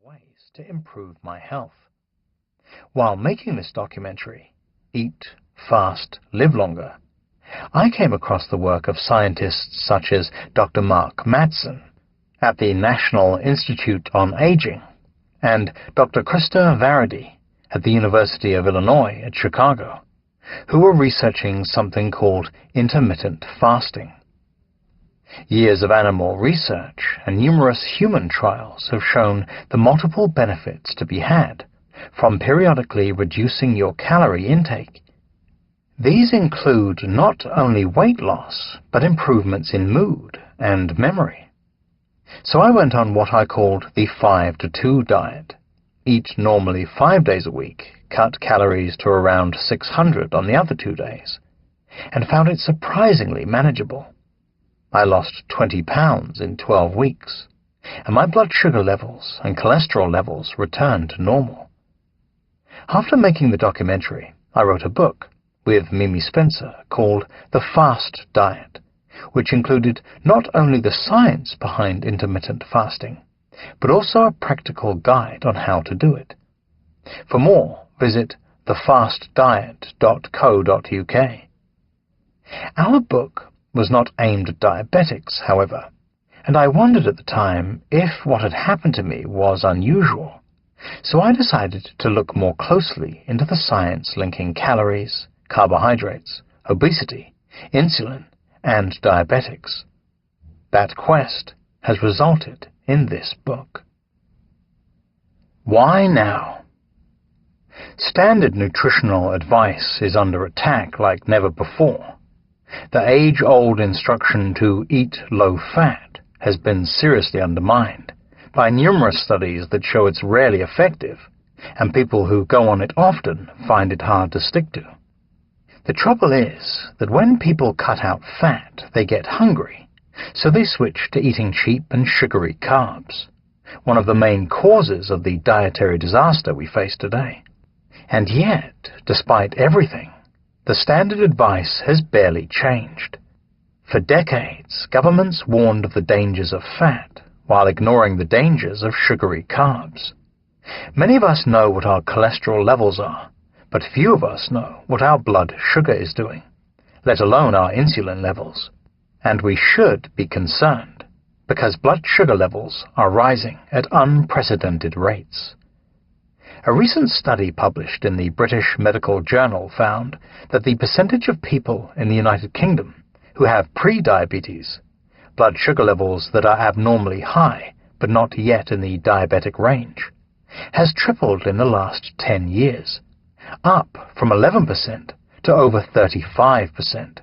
ways to improve my health. While making this documentary, Eat, Fast, Live Longer, I came across the work of scientists such as Dr. Mark Mattson at the National Institute on Aging and Dr. Krista Varady at the University of Illinois at Chicago, who were researching something called intermittent fasting. Years of animal research and numerous human trials have shown the multiple benefits to be had from periodically reducing your calorie intake. These include not only weight loss, but improvements in mood and memory. So I went on what I called the 5-to-2 diet. Eat normally 5 days a week, cut calories to around 600 on the other 2 days, and found it surprisingly manageable. I lost 20 pounds in 12 weeks, and my blood sugar levels and cholesterol levels returned to normal. After making the documentary, I wrote a book with Mimi Spencer called The Fast Diet, which included not only the science behind intermittent fasting, but also a practical guide on how to do it. For more, visit thefastdiet.co.uk. Our book was not aimed at diabetics, however, and I wondered at the time if what had happened to me was unusual, so I decided to look more closely into the science linking calories, carbohydrates, obesity, insulin, and diabetics. That quest has resulted in this book. Why now? Standard nutritional advice is under attack like never before. The age-old instruction to eat low-fat has been seriously undermined by numerous studies that show it's rarely effective, and people who go on it often find it hard to stick to. The trouble is that when people cut out fat, they get hungry, so they switch to eating cheap and sugary carbs, one of the main causes of the dietary disaster we face today. And yet, despite everything, the standard advice has barely changed. For decades, governments warned of the dangers of fat while ignoring the dangers of sugary carbs. Many of us know what our cholesterol levels are, but few of us know what our blood sugar is doing, let alone our insulin levels. And we should be concerned, because blood sugar levels are rising at unprecedented rates. A recent study published in the British Medical Journal found that the percentage of people in the United Kingdom who have pre-diabetes, blood sugar levels that are abnormally high but not yet in the diabetic range, has tripled in the last 10 years, up from 11% to over 35%.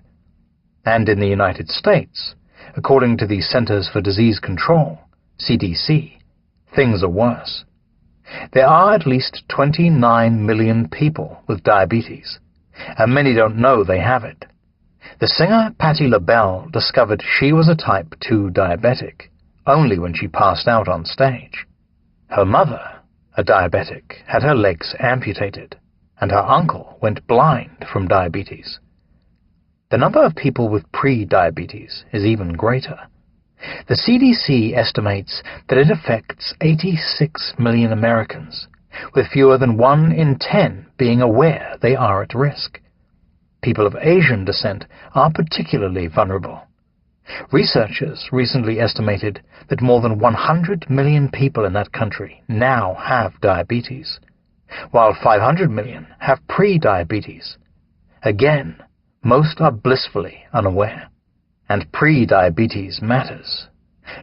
And in the United States, according to the Centers for Disease Control, CDC, things are worse. There are at least 29 million people with diabetes, and many don't know they have it. The singer Patti LaBelle discovered she was a type 2 diabetic only when she passed out on stage. Her mother, a diabetic, had her legs amputated, and her uncle went blind from diabetes. The number of people with pre-diabetes is even greater. The CDC estimates that it affects 86 million Americans, with fewer than 1 in 10 being aware they are at risk. People of Asian descent are particularly vulnerable. Researchers recently estimated that more than 100 million people in that country now have diabetes, while 500 million have pre-diabetes. Again, most are blissfully unaware. And pre-diabetes matters,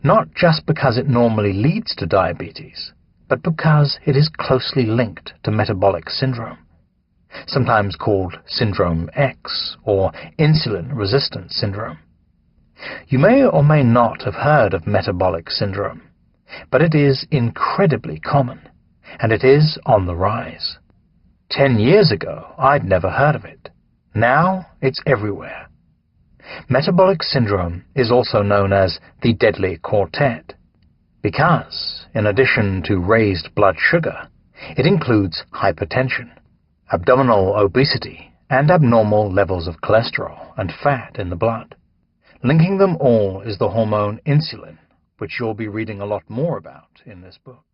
not just because it normally leads to diabetes, but because it is closely linked to metabolic syndrome, sometimes called Syndrome X or insulin-resistant syndrome. You may or may not have heard of metabolic syndrome, but it is incredibly common, and it is on the rise. 10 years ago, I'd never heard of it. Now, it's everywhere. Metabolic syndrome is also known as the deadly quartet because, in addition to raised blood sugar, it includes hypertension, abdominal obesity, and abnormal levels of cholesterol and fat in the blood. Linking them all is the hormone insulin, which you'll be reading a lot more about in this book.